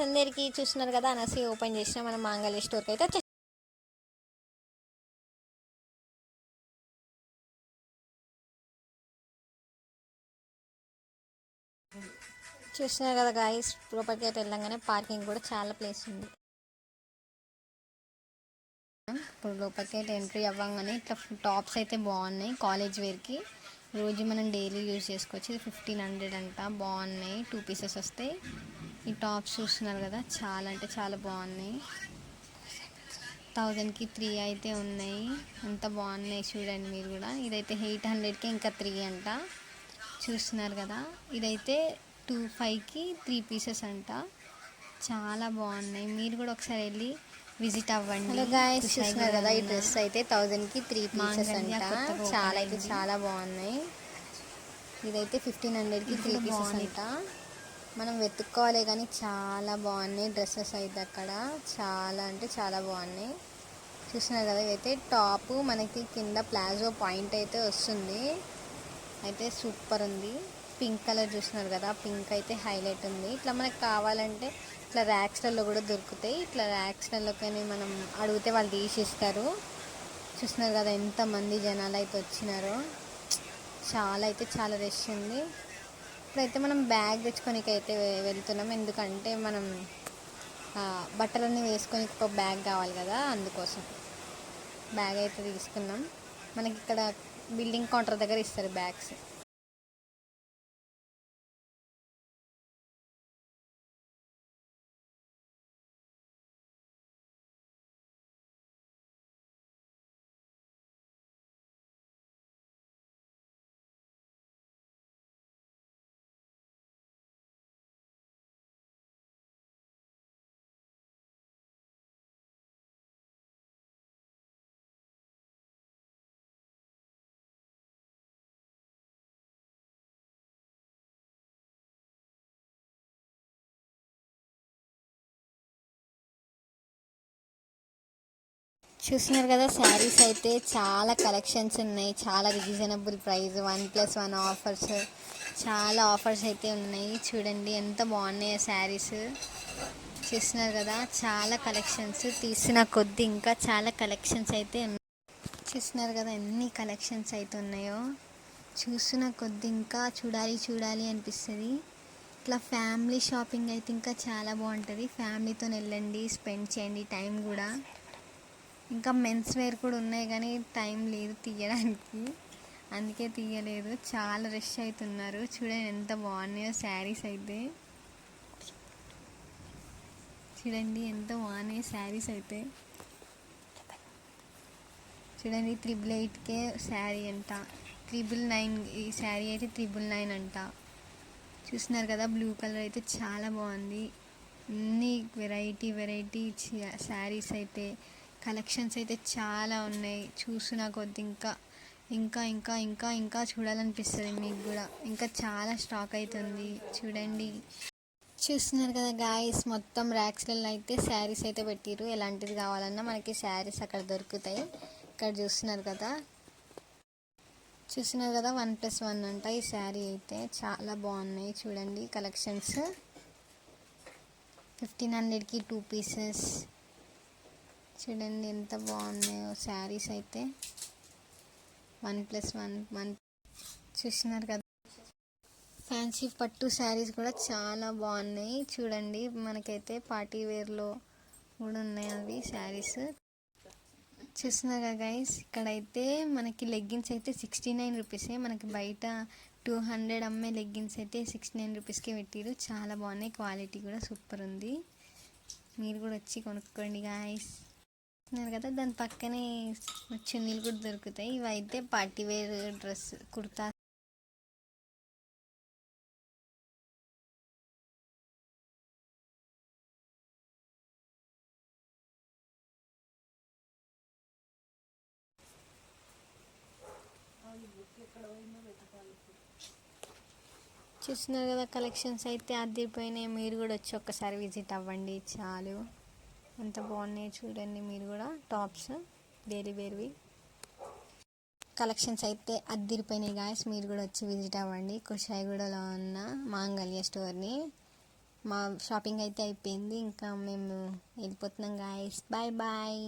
అందరికి చూస్తున్నారు కదా అనేసి ఓపెన్ చేసిన మనం మాంగళ్య స్టోర్కి అయితే చూస్తున్నారు కదా గాయస్, లోపలికి అయితే వెళ్ళంగానే పార్కింగ్ కూడా చాలా ప్లేస్ ఉంది. ఇప్పుడు లోపలికి అయితే ఎంట్రీ అవ్వగానే ఇట్లా టాప్స్ అయితే బాగున్నాయి కాలేజ్ వేర్కి, రోజు మనం డైలీ యూజ్ చేసుకోవచ్చు. ఇది 1500 అంట, బాగున్నాయి. 2 పీసెస్ వస్తాయి. ఈ టాప్స్ చూస్తున్నారు కదా, చాలా అంటే చాలా బాగున్నాయి. 1000కి 3 అయితే ఉన్నాయి. ఎంత బాగున్నాయి చూడండి మీరు కూడా. ఇదైతే 800కి ఇంకా 3 అంట. చూస్తున్నారు కదా, ఇదైతే 25కి 3 పీసెస్ అంట. చాలా బాగున్నాయి. మీరు కూడా ఒకసారి వెళ్ళి విజిట్ అవ్వండి. హలో గాయ్స్, చూస్తున్నారు కదా, ఈ డ్రెస్ అయితే 1000కి 3 పీసెస్ అంట. చాలా అయితే చాలా బాగున్నాయి. ఇదైతే 1500కి 3 పీసెస్ అంట. మనం వెతుక్కోవాలి కానీ చాలా బాగున్నాయి డ్రెస్సెస్ అయితే అక్కడ. చాలా అంటే చాలా బాగున్నాయి. చూస్తున్నారు కదా, ఇదైతే టాప్ మనకి కింద ప్లాజో పాయింట్ అయితే వస్తుంది. అయితే సూపర్ ఉంది. పింక్ కలర్ చూస్తున్నారు కదా, పింక్ అయితే హైలైట్ ఉంది. ఇట్లా మనకు కావాలంటే ఇట్లా ర్యాక్స్లలో కూడా దొరుకుతాయి. ఇట్లా ర్యాక్స్లలో కానీ మనం అడిగితే వాళ్ళు తీసిస్తారు. చూస్తున్నారు కదా ఎంతమంది జనాలు అయితే వచ్చినారో. చాలా అయితే చాలా రష్ ఉంది. ఇప్పుడైతే మనం బ్యాగ్ తెచ్చుకోనికి అయితే వెళ్తున్నాం. ఎందుకంటే మనం బట్టలన్నీ వేసుకొని ఒక బ్యాగ్ కావాలి కదా, అందుకోసం బ్యాగ్ అయితే తీసుకున్నాం. మనకి ఇక్కడ బిల్డింగ్ కౌంటర్ దగ్గర ఇస్తారు బ్యాగ్స్. చూస్తున్నారు కదా, శారీస్ అయితే చాలా కలెక్షన్స్ ఉన్నాయి. చాలా రీజనబుల్ ప్రైస్, 1+1 ఆఫర్స్, చాలా ఆఫర్స్ అయితే ఉన్నాయి. చూడండి ఎంత బాగున్నాయో శారీస్. చూస్తున్నారు కదా, చాలా కలెక్షన్స్. తీసిన కొద్ది ఇంకా చాలా కలెక్షన్స్ అయితే ఉన్నాయి. చూస్తున్నారు కదా ఎన్ని కలెక్షన్స్ అయితే ఉన్నాయో. చూస్తున్న కొద్ది ఇంకా చూడాలి చూడాలి అనిపిస్తుంది. ఇట్లా ఫ్యామిలీ షాపింగ్ అయితే ఇంకా చాలా బాగుంటుంది. ఫ్యామిలీతో వెళ్ళండి, స్పెండ్ చేయండి టైం కూడా. ఇంకా మెన్స్ వేర్ కూడా ఉన్నాయి కానీ టైం లేదు తీయడానికి, అందుకే తీయలేదు. చాలా రష్ అవుతున్నారు. చూడండి ఎంత బాగున్నాయో శారీస్ అయితే. చూడండి ఎంత బాగున్నాయో శారీస్ అయితే. చూడండి 888కే శారీ అంట. 999 ఈ శారీ అయితే 999 అంట. చూస్తున్నారు కదా, బ్లూ కలర్ అయితే చాలా బాగుంది. అన్ని వెరైటీ శారీస్ అయితే, కలెక్షన్స్ అయితే చాలా ఉన్నాయి. చూసిన కొద్ది ఇంకా ఇంకా ఇంకా ఇంకా ఇంకా చూడాలనిపిస్తుంది మీకు కూడా. ఇంకా చాలా స్టాక్ అవుతుంది చూడండి. చూస్తున్నారు కదా గాయస్, మొత్తం ర్యాక్స్లలో అయితే శారీస్ అయితే పెట్టిరు. ఎలాంటిది కావాలన్నా మనకి శారీస్ అక్కడ దొరుకుతాయి. ఇక్కడ చూస్తున్నారు కదా 1+1 అంట. ఈ శారీ అయితే చాలా బాగున్నాయి. చూడండి కలెక్షన్స్. 1500కి 2 పీసెస్. చూడండి ఎంత బాగున్నాయో శారీస్ అయితే. 1+1 చూస్తున్నారు కదా, ఫ్యాన్సీ పట్టు శారీస్ కూడా చాలా బాగున్నాయి. చూడండి మనకైతే పార్టీ వేర్లో కూడా ఉన్నాయి అవి శారీస్. చూస్తున్నారు కదా గైస్, ఇక్కడైతే మనకి లెగ్గిన్స్ అయితే 69 రూపీసే. మనకి బయట 200 అమ్మే లెగ్గిన్స్ అయితే 69 రూపీస్కే పెట్టిరు. చాలా బాగున్నాయి, క్వాలిటీ కూడా సూపర్ ఉంది. మీరు కూడా వచ్చి కొనుక్కోండి గాయస్. చూస్తున్నారు కదా, దాని పక్కనే చున్నీలు కూడా దొరుకుతాయి. ఇవైతే పార్టీ వేర్ డ్రెస్ కుర్తా. చూస్తున్నారు కదా, కలెక్షన్స్ అయితే అదిరిపోయినాయి. మీరు కూడా వచ్చి ఒక్కసారి విజిట్ అవ్వండి చాలు. ఎంత బాగున్నాయి చూడండి మీరు కూడా. టాప్స్ డైలీ వేర్వి కలెక్షన్స్ అయితే అదిరిపోయినాయి గాయస్. మీరు కూడా వచ్చి విజిట్ అవ్వండి కుషాయిగూడలో ఉన్న మాంగళ్య స్టోర్ని. మా షాపింగ్ అయితే అయిపోయింది, ఇంకా మేము వెళ్ళిపోతున్నాం గాయస్. Bye bye.